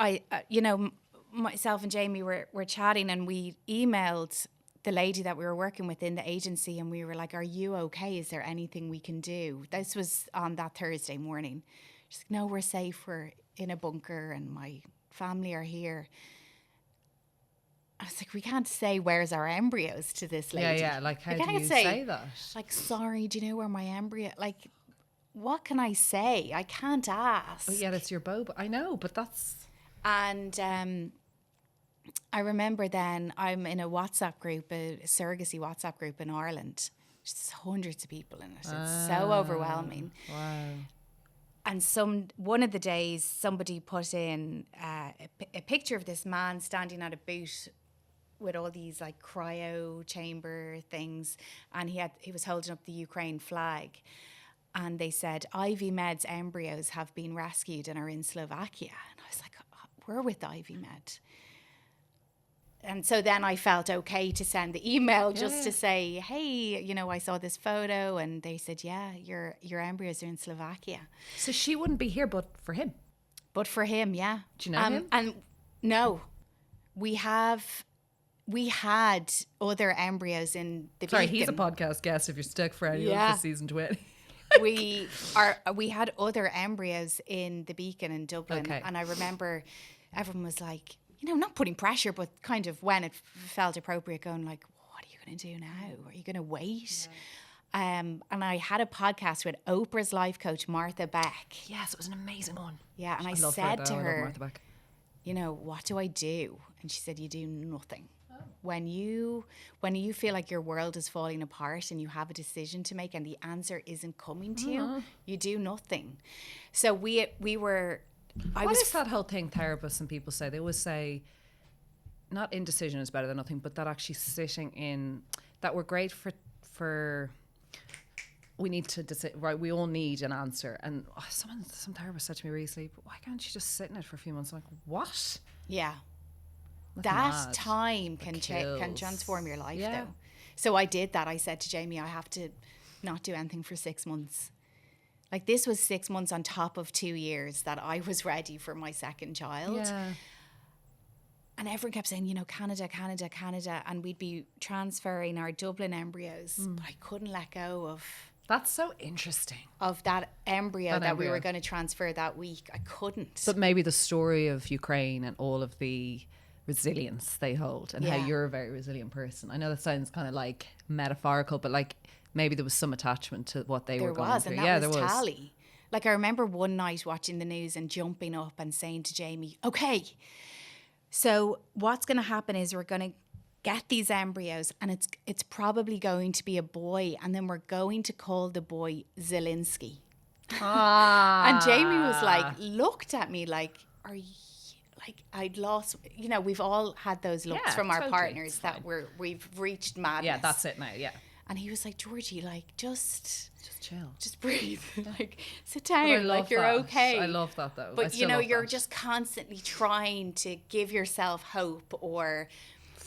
S2: myself and Jamie were chatting, and we emailed the lady that we were working with in the agency, and we were like, are you okay? Is there anything we can do? This was on that Thursday morning. She's like, no, we're safe. We're in a bunker and my family are here. I was like, we can't say where's our embryos to this lady.
S1: Yeah, like how do you say that?
S2: Like, sorry, do you know where my embryo... Like, what can I say? I can't ask.
S1: But yeah, it's your boba. I know, but that's...
S2: And I remember then I'm in a WhatsApp group, a surrogacy WhatsApp group in Ireland. There's hundreds of people in it. It's so overwhelming.
S1: Wow.
S2: And one of the days, somebody put in a picture of this man standing at a boot with all these like cryo chamber things, and he was holding up the Ukraine flag. and they said Ivy Med's embryos have been rescued and are in Slovakia. And I was like, oh, we're with Ivy Med. And so then I felt okay to send the email to say, hey, you know, I saw this photo, and they said, yeah, your embryos are in Slovakia.
S1: So she wouldn't be here, but for him.
S2: But for him, yeah.
S1: Do you know him?
S2: And no, we had other embryos in the
S1: Sorry,
S2: Beacon.
S1: he's a podcast guest if you're stuck for anyone for season 20.
S2: we had other embryos in the Beacon in Dublin.
S1: Okay.
S2: And I remember everyone was like, you know, not putting pressure, but kind of when it felt appropriate, going like, what are you going to do now? Are you going to wait? Yeah. And I had a podcast with Oprah's life coach, Martha Beck.
S1: Yes, it was an amazing one.
S2: Yeah, and I said to her, you know, what do I do? And she said, you do nothing. Oh. When you feel like your world is falling apart and you have a decision to make and the answer isn't coming to you, you do nothing. So we were... What
S1: is that whole thing therapists and people say? They always say, not indecision is better than nothing, but that actually sitting in, that we're great for we need to decide, right? We all need an answer. And some therapist said to me recently, but why can't you just sit in it for a few months? I'm like, what?
S2: Yeah.
S1: That's
S2: that
S1: mad.
S2: Time can transform your life though. So I did that. I said to Jamie, I have to not do anything for 6 months. Like this was 6 months on top of 2 years that I was ready for my second child.
S1: Yeah.
S2: And everyone kept saying, you know, Canada. And we'd be transferring our Dublin embryos. But I couldn't let go of...
S1: That's so interesting.
S2: Of that embryo that we were going to transfer that week. I couldn't.
S1: But maybe the story of Ukraine and all of the resilience they hold and how you're a very resilient person. I know that sounds kind of like metaphorical, but like maybe there was some attachment to what they were going through.
S2: And that was Tahlie. Like I remember one night watching the news and jumping up and saying to Jamie, okay, so what's going to happen is we're going to get these embryos and it's probably going to be a boy, and then we're going to call the boy Zelensky. And Jamie was like, looked at me like, are you... Like I'd lost, you know, we've all had those looks from our partners that we've reached madness.
S1: Yeah, that's it now, yeah.
S2: And he was like, Georgie, like, just
S1: chill.
S2: Just breathe. Like, sit down. Like, you're okay.
S1: I love that, though.
S2: But, you know, you're just constantly trying to give yourself hope or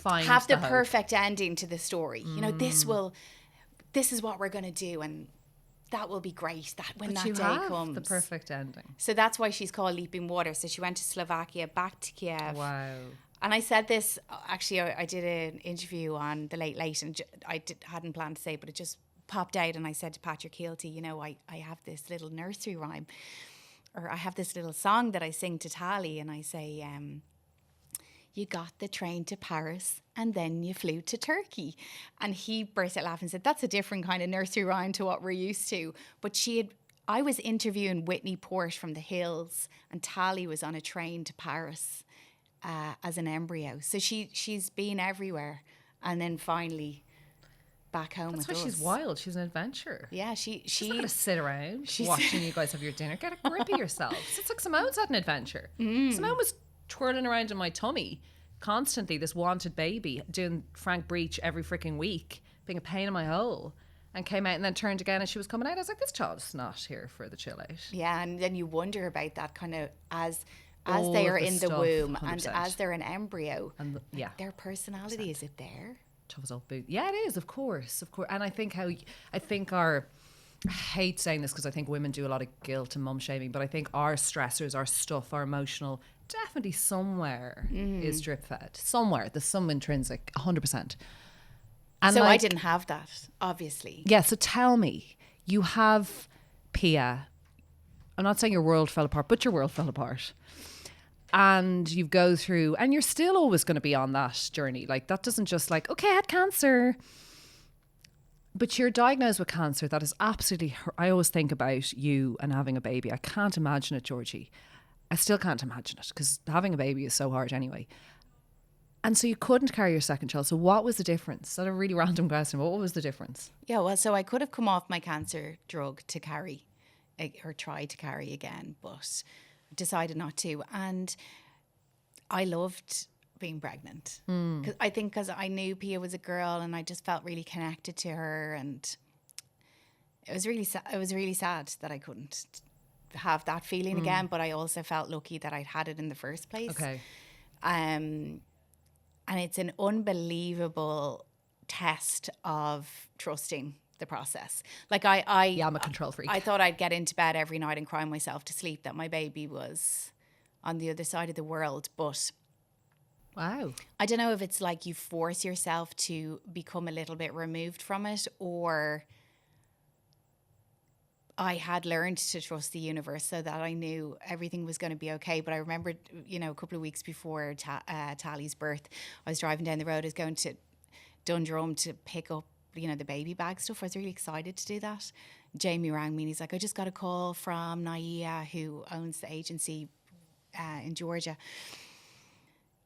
S2: have the perfect ending to the story. You know, this is what we're going to do. And that will be great when that day comes.
S1: The perfect ending.
S2: So that's why she's called Leaping Water. So she went to Slovakia, back to Kiev.
S1: Wow.
S2: And I said this, actually, I did an interview on The Late Late, and hadn't planned to say it, but it just popped out. And I said to Patrick Keelty, you know, I have this little nursery rhyme, or I have this little song that I sing to Tahlie, and I say, you got the train to Paris and then you flew to Turkey. And he burst out laughing and said, that's a different kind of nursery rhyme to what we're used to. But I was interviewing Whitney Port from The Hills, and Tahlie was on a train to Paris as an embryo. So she's been everywhere, and then finally back home with us.
S1: That's why she's wild. She's an adventurer.
S2: Yeah,
S1: she's not going to sit around watching you guys have your dinner. Get a grip of yourselves. It's like Simone's had an adventure. Simone was twirling around in my tummy constantly, this wanted baby, doing Frank Breach every freaking week, being a pain in my hole, and came out and then turned again and she was coming out. I was like, this child's not here for the chill out.
S2: Yeah, and then you wonder about that kind of as they are in the womb 100%. And as they're an embryo, and their personality 100%. Is it there?
S1: Tough as old boot. Yeah, it is, of course. And I think I hate saying this because I think women do a lot of guilt and mum shaming, but I think our stressors, our stuff, our emotional, definitely somewhere is drip fed. Somewhere. There's some intrinsic, 100%. And
S2: so I didn't have that, obviously.
S1: Yeah, so tell me, you have Pia. I'm not saying your world fell apart, but your world fell apart. And you go through, and you're still always going to be on that journey. Like, that doesn't just like, okay, I had cancer. But you're diagnosed with cancer. That is absolutely... I always think about you and having a baby. I can't imagine it, Georgie. I still can't imagine it because having a baby is so hard anyway. And so you couldn't carry your second child. So what was the difference? That's a really random question. What was the difference?
S2: Yeah, well, so I could have come off my cancer drug to carry or try to carry again, but decided not to. And I loved being pregnant. Because I knew Pia was a girl and I just felt really connected to her, and it was really sad that I couldn't have that feeling again, but I also felt lucky that I'd had it in the first place.
S1: Okay.
S2: And it's an unbelievable test of trusting the process. Like
S1: I'm a control freak.
S2: I thought I'd get into bed every night and cry myself to sleep that my baby was on the other side of the world. But
S1: wow.
S2: I don't know if it's like you force yourself to become a little bit removed from it, or I had learned to trust the universe so that I knew everything was going to be okay. But I remember, a couple of weeks before Tahlie's birth, I was driving down the road. I was going to Dundrum to pick up, the baby bag stuff. I was really excited to do that. Jamie rang me and he's like, I just got a call from Naia, who owns the agency in Georgia.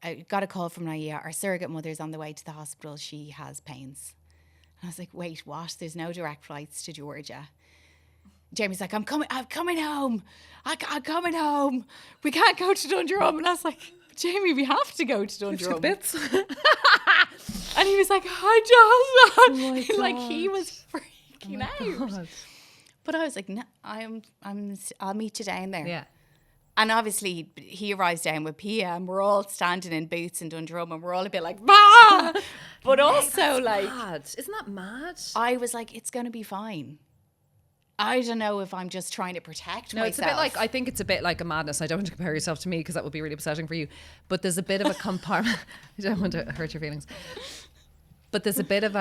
S2: I got a call from Naia. Our surrogate mother's on the way to the hospital. She has pains. And I was like, wait, what? There's no direct flights to Georgia. Jamie's like, I'm coming home. I'm coming home. We can't go to Dundrum. And I was like, Jamie, we have to go to Dundrum.
S1: Bits.
S2: And he was like, I just,
S1: Oh
S2: like he was freaking out.
S1: God.
S2: But I was like, no, I'll meet you down there.
S1: Yeah.
S2: And obviously he arrives down with Pia and we're all standing in boots in Dundrum and we're all a bit like, bah! But also like,
S1: mad. Isn't that mad?
S2: I was like, it's going to be fine. I don't know if I'm just trying to protect myself.
S1: It's a bit like, I think it's a bit like a madness. I don't want to compare yourself to me because that would be really upsetting for you. But there's a bit of a compartment. I don't want to hurt your feelings. But there's a bit of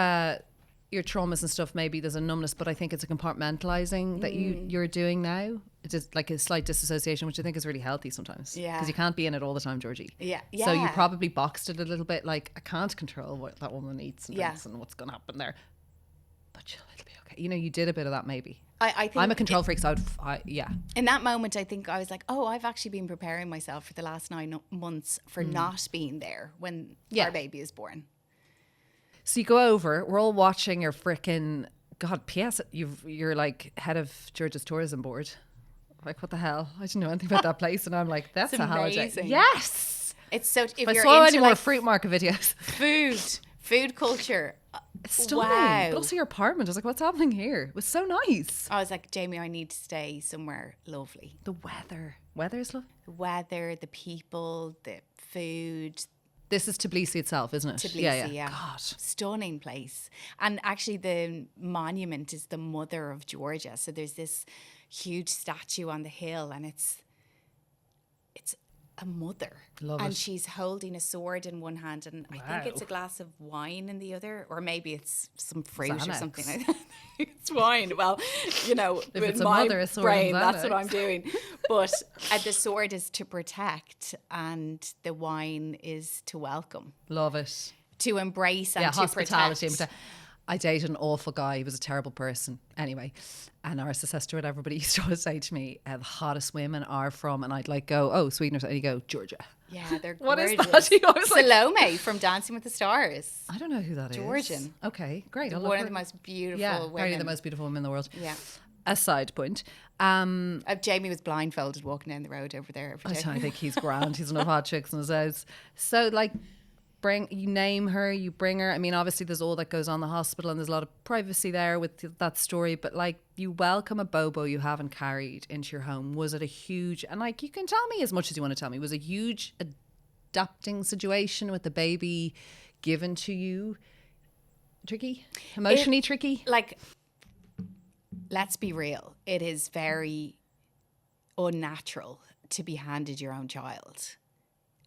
S1: your traumas and stuff, maybe there's a numbness, but I think it's a compartmentalizing that you're doing now. It's just like a slight disassociation, which I think is really healthy sometimes.
S2: Yeah.
S1: Because you can't be in it all the time, Georgie.
S2: Yeah.
S1: So you probably boxed it a little bit, like, I can't control what that woman eats and drinks and what's going to happen there. But it'll be okay. You did a bit of that maybe.
S2: I think
S1: I'm a control freak, so
S2: in that moment, I think I was like, oh, I've actually been preparing myself for the last 9 months for not being there when our baby is born.
S1: So you go over, we're all watching your frickin', God, P.S. You're like head of Georgia's tourism board. Like, what the hell? I didn't know anything about that place. And I'm like, that's a holiday. Yes.
S2: It's so, if
S1: I
S2: you're
S1: saw
S2: into
S1: any more fruit market videos.
S2: Food culture.
S1: Stunning.
S2: Wow.
S1: But also your apartment. I was like, what's happening here? It was so nice.
S2: I was like, Jamie, I need to stay somewhere lovely.
S1: The weather. Weather's lovely.
S2: The weather, the people, the food.
S1: This is Tbilisi itself, isn't it?
S2: Tbilisi, yeah.
S1: God.
S2: Stunning place. And actually the monument is the mother of Georgia. So there's this huge statue on the hill and it's a mother.
S1: Love
S2: and
S1: it.
S2: she's holding a sword in one hand and I think it's a glass of wine in the other, or maybe it's some fruit or something like that. It's wine. Well, if
S1: it's a mother, a sword
S2: brain,
S1: and
S2: that's what
S1: Xanax.
S2: I'm doing. But the sword is to protect and the wine is to welcome,
S1: Love it.
S2: to embrace and to
S1: hospitality.
S2: protect.
S1: I dated an awful guy. He was a terrible person. Anyway, a narcissist or whatever, but he used to always say to me, the hottest women are from, and I'd like go, oh, Sweden or something. And he'd go, Georgia.
S2: Yeah, they're
S1: What is
S2: gorgeous.
S1: that? He always like,
S2: Salome from Dancing with the Stars.
S1: I don't know who that is.
S2: Georgian.
S1: Okay, great.
S2: One of the most beautiful women.
S1: Barely the most beautiful women in the world.
S2: Yeah.
S1: A side point.
S2: Jamie was blindfolded walking down the road over there every day.
S1: I think he's grand. He's enough hot chicks in his house. So, like, you name her, you bring her. I mean, obviously there's all that goes on in the hospital and there's a lot of privacy there with that story, but like, you welcome a bobo you haven't carried into your home. Was it a huge, and like, you can tell me as much as you want to tell me, was it a huge adapting situation with the baby given to you? Tricky? Emotionally tricky?
S2: Like, let's be real. It is very unnatural to be handed your own child.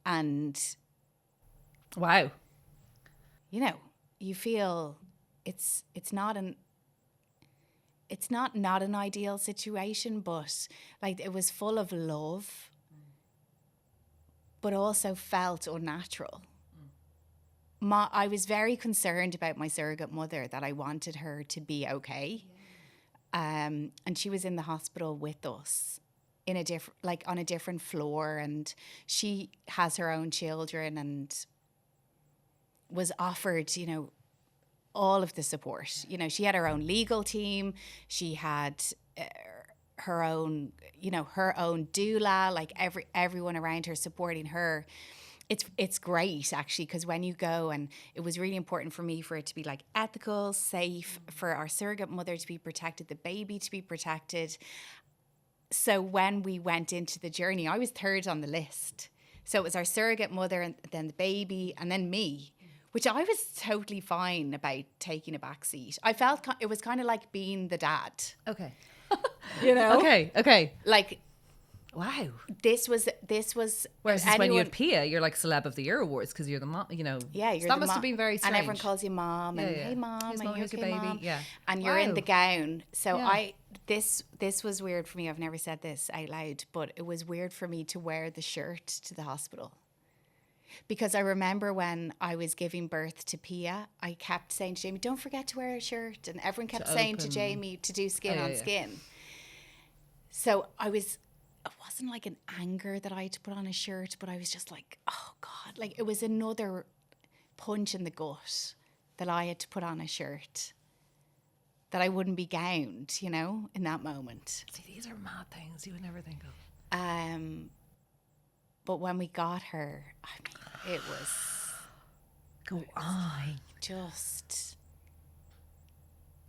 S2: And
S1: Wow.
S2: You feel it's not an ideal situation, but like it was full of love, but also felt unnatural. I was very concerned about my surrogate mother, that I wanted her to be okay. And she was in the hospital with us on a different floor, and she has her own children and was offered, all of the support. She had her own legal team. She had her own doula, like everyone around her supporting her. It's great actually, because when you go, and it was really important for me for it to be like ethical, safe, for our surrogate mother to be protected, the baby to be protected. So when we went into the journey, I was third on the list. So it was our surrogate mother, and then the baby, and then me, which I was totally fine about taking a back seat. I felt it was kind of like being the dad.
S1: Okay.
S2: You know?
S1: Okay.
S2: Like,
S1: wow.
S2: This was.
S1: Whereas when you have Pia, you're like Celeb of the Year awards because you're the mom. You know.
S2: Yeah, you're
S1: so that
S2: the
S1: must
S2: mom,
S1: have been very strange.
S2: and everyone calls you mom, and hey mom,
S1: here's
S2: and
S1: mom, here's
S2: okay,
S1: your baby,
S2: mom?
S1: yeah.
S2: And you're in the gown. So
S1: Yeah.
S2: this was weird for me. I've never said this out loud, but it was weird for me to wear the shirt to the hospital. Because I remember when I was giving birth to Pia, I kept saying to Jamie, don't forget to wear a shirt. And everyone kept saying to Jamie to do skin on skin. So it wasn't like an anger that I had to put on a shirt, but I was just like, oh God, like it was another punch in the gut that I had to put on a shirt, that I wouldn't be gowned, you know, in that moment.
S1: See, these are mad things you would never think of.
S2: But when we got her, I mean, it was...
S1: Go on.
S2: Just...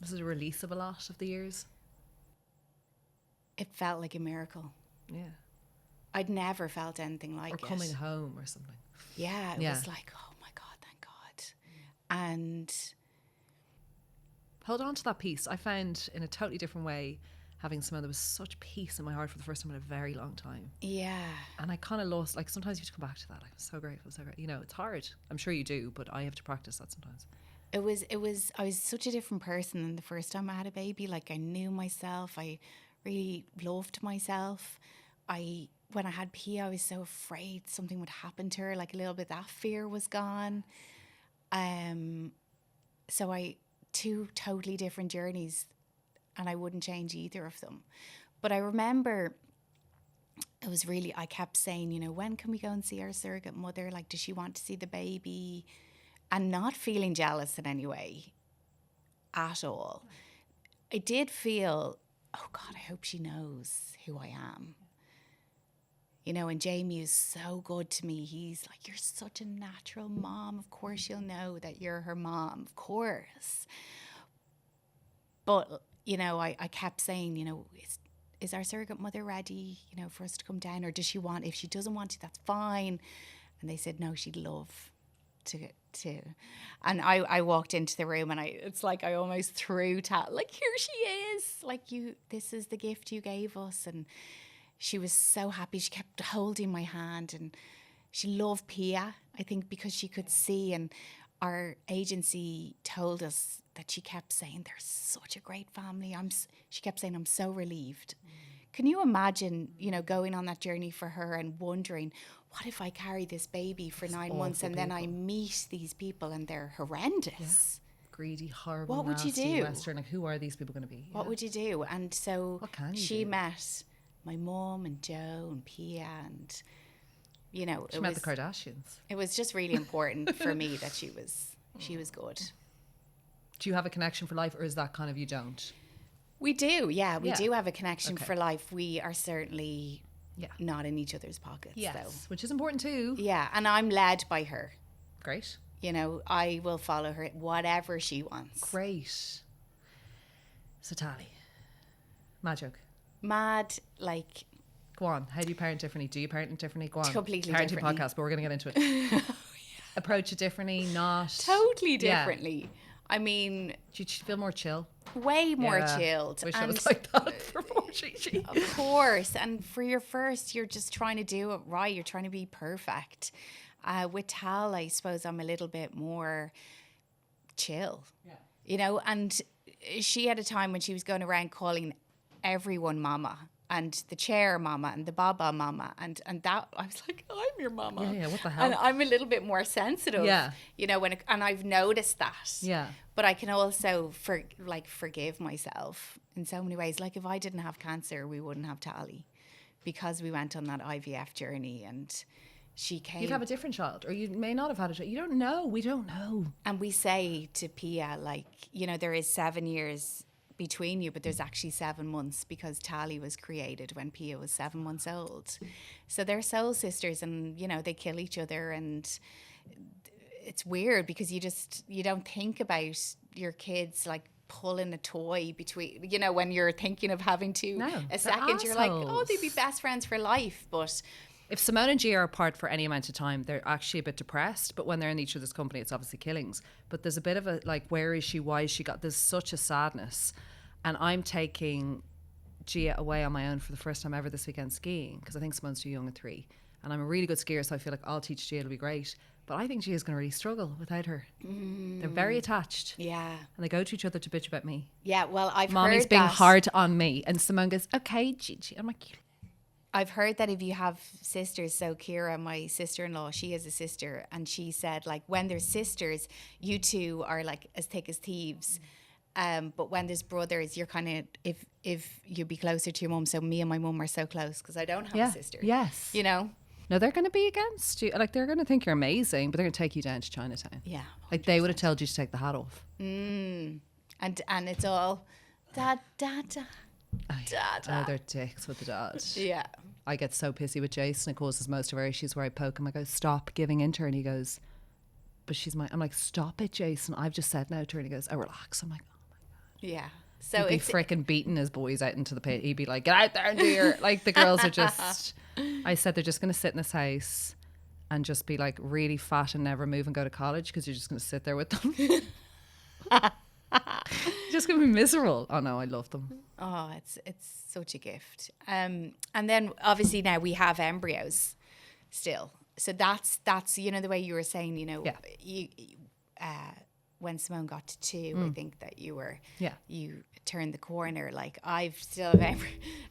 S1: Was it a release of a lot of the years?
S2: It felt like a miracle.
S1: Yeah.
S2: I'd never felt anything like it.
S1: Or coming home or something.
S2: Yeah, it was like, oh my God, thank God. And...
S1: Hold on to that piece. I found in a totally different way, having someone, there was such peace in my heart for the first time in a very long time.
S2: Yeah.
S1: And I kind of lost, like sometimes you have to come back to that. I'm so grateful, so great. You know, it's hard. I'm sure you do, but I have to practice that sometimes.
S2: I was such a different person than the first time I had a baby. Like I knew myself. I really loved myself. When I had Pia, I was so afraid something would happen to her. Like a little bit, that fear was gone. So two totally different journeys, and I wouldn't change either of them. But I remember it was really, I kept saying, you know, when can we go and see our surrogate mother? Like, does she want to see the baby? And not feeling jealous in any way at all. I did feel, oh God, I hope she knows who I am. You know, and Jamie is so good to me. He's like, you're such a natural mom. Of course she'll know that you're her mom. Of course. But, you know, I kept saying, you know, is our surrogate mother ready, you know, for us to come down? Or does she want, if she doesn't want to, that's fine. And they said, no, she'd love to. And I walked into the room and it's like I almost threw like, here she is. Like, this is the gift you gave us. And she was so happy. She kept holding my hand, and she loved Pia, I think, because she could see. And our agency told us that she kept saying, they're such a great family. She kept saying, I'm so relieved. Can you imagine, you know, going on that journey for her and wondering, what if I carry this baby for 9 months and then I meet these people and they're horrendous?
S1: Yeah. Greedy, horrible,
S2: what would
S1: nasty,
S2: you do?
S1: Western, like, who are these people going to be?
S2: What would you do? And so she
S1: do?
S2: met my mum and Joe and Pia, and, you know,
S1: she met the Kardashians.
S2: It was just really important for me that she was good.
S1: Do you have a connection for life, or is that kind of you don't?
S2: We do, yeah. We do have a connection for life. We are certainly
S1: Yeah.
S2: not in each other's pockets.
S1: Yes,
S2: though.
S1: which is important too.
S2: Yeah, and I'm led by her.
S1: Great.
S2: You know, I will follow her, whatever she wants.
S1: Great. So Tahlie, mad joke.
S2: Mad, like...
S1: Go on. How do you parent differently? Do you parent differently? Go on.
S2: Completely
S1: Parenting
S2: differently.
S1: podcast, but we're going to get into it. Approach it differently, not...
S2: Totally differently. I mean...
S1: Do you feel more chill?
S2: Way more chilled.
S1: Wish I was like that for more Gigi.
S2: Of course. And for your first, you're just trying to do it right. You're trying to be perfect. With Tal, I suppose I'm a little bit more chill. Yeah. You know, and she had a time when she was going around calling everyone mama, and the chair mama, and the baba mama, and that I was like, I'm your mama.
S1: Yeah, what the hell?
S2: And I'm a little bit more sensitive.
S1: Yeah.
S2: You know, and I've noticed that.
S1: Yeah.
S2: But I can also forgive myself in so many ways. Like if I didn't have cancer, we wouldn't have Tahlie, because we went on that IVF journey, and she came.
S1: You'd have a different child, or you may not have had a child. You don't know. We don't know.
S2: And we say to Pia, like, you know, there is 7 years between you, but there's actually 7 months because Tahlie was created when Pia was 7 months old. So they're soul sisters, and you know, they kill each other, and it's weird because you don't think about your kids like pulling a toy between, you know, when you're thinking of having to a second, you're like, oh, they'd be best friends for life. But
S1: if Simone and Gia are apart for any amount of time, they're actually a bit depressed. But when they're in each other's company, it's obviously killings. But there's a bit of a, like, where is she? Why is she got? There's such a sadness. And I'm taking Gia away on my own for the first time ever this weekend skiing, because I think Simone's too young at 3. And I'm a really good skier, so I feel like I'll teach Gia, it'll be great. But I think Gia's going to really struggle without her. They're very attached.
S2: yeah.
S1: And they go to each other to bitch about me.
S2: Yeah, well, I've
S1: Mommy's
S2: heard
S1: being
S2: that.
S1: hard on me. And Simone goes, okay, Gigi. I'm like,
S2: I've heard that if you have sisters, so Kira, my sister-in-law, she has a sister, and she said, like, when there's sisters, you two are like as thick as thieves. But when there's brothers, you're kind of, if you'd be closer to your mum. So me and my mum are so close because I don't have a sister.
S1: Yes.
S2: You know?
S1: No, they're going to be against you. Like, they're going to think you're amazing, but they're going to take you down to Chinatown.
S2: Yeah. 100%.
S1: Like, they would have told you to take the hat off.
S2: And it's all, da, da, da, da, da.
S1: Oh, they're dicks with the dad.
S2: Yeah.
S1: I get so pissy with Jason. It causes most of our issues where I poke him. I go, stop giving in to her. And he goes, but she's I'm like, stop it, Jason. I've just said no to her. And he goes, oh, relax. I'm like, oh my God.
S2: Yeah. So
S1: he'd be
S2: it's
S1: freaking beating his boys out into the pit. He'd be like, get out there and do your, like, the girls are just, I said, they're just going to sit in this house and just be like really fat and never move and go to college because you're just going to sit there with them. Just going to be miserable. Oh no, I love them.
S2: Oh, it's such a gift. And then obviously now we have embryos still. So that's you know, the way you were saying, you know, you when Simone got to 2, I think that you turned the corner. Like, I've still have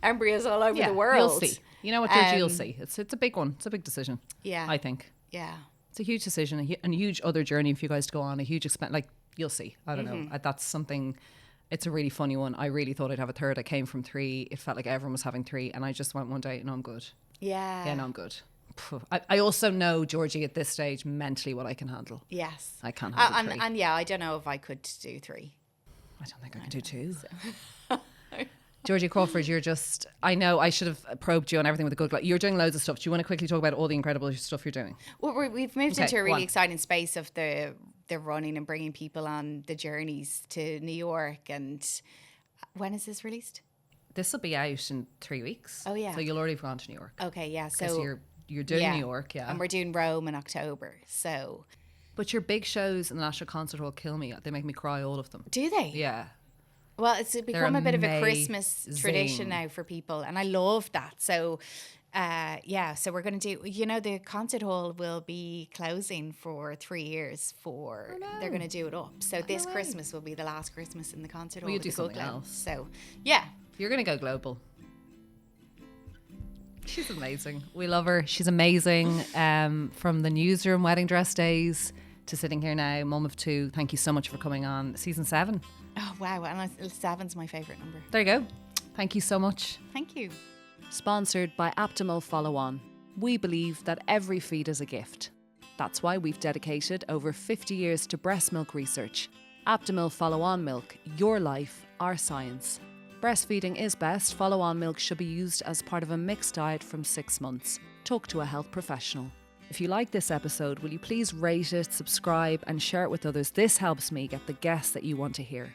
S2: embryos all over the world.
S1: You'll see. You know what, Georgie, you'll see. It's a big one. It's a big decision.
S2: Yeah.
S1: I think.
S2: Yeah.
S1: It's a huge decision and a huge other journey for you guys to go on, a huge expense. Like, you'll see. I don't know. That's something, it's a really funny one. I really thought I'd have a third. I came from 3. It felt like everyone was having 3. And I just went one day, no, I'm good.
S2: Yeah.
S1: Yeah, no, I'm good. I also know, Georgie, at this stage, mentally what I can handle.
S2: Yes.
S1: I can't handle 3.
S2: And yeah, I don't know if I could do 3.
S1: I don't think I can do 2. Georgie Crawford, you're just, I know I should have probed you on everything with a good glove. You're doing loads of stuff. Do you want to quickly talk about all the incredible stuff you're doing?
S2: Well, we've moved into a really exciting space of the running and bringing people on the journeys to New York. And when is this released?
S1: This will be out in 3 weeks.
S2: Oh, yeah.
S1: So you'll already have gone to New York.
S2: Okay, yeah. So
S1: you're doing New York, yeah.
S2: And we're doing Rome in October, so.
S1: But your big shows in the National Concert Hall kill me. They make me cry, all of them.
S2: Do they?
S1: Yeah.
S2: Well, it's become a bit of a Christmas tradition now for people, and I love that. So, so we're going to do, you know, the concert hall will be closing for 3 years they're going to do it up. So this Christmas will be the last Christmas in the concert hall.
S1: Will you do something else?
S2: So, yeah.
S1: You're going to go global. She's amazing. We love her. She's amazing. From the newsroom, wedding dress days, to sitting here now, mum of 2. Thank you so much for coming on. Season 7.
S2: Oh, wow. And 7's my favourite number.
S1: There you go. Thank you so much.
S2: Thank you.
S1: Sponsored by Aptimal Follow On. We believe that every feed is a gift. That's why we've dedicated over 50 years to breast milk research. Aptimal Follow On milk, your life, our science. Breastfeeding is best. Follow On milk should be used as part of a mixed diet from 6 months. Talk to a health professional. If you like this episode, will you please rate it, subscribe and share it with others? This helps me get the guests that you want to hear.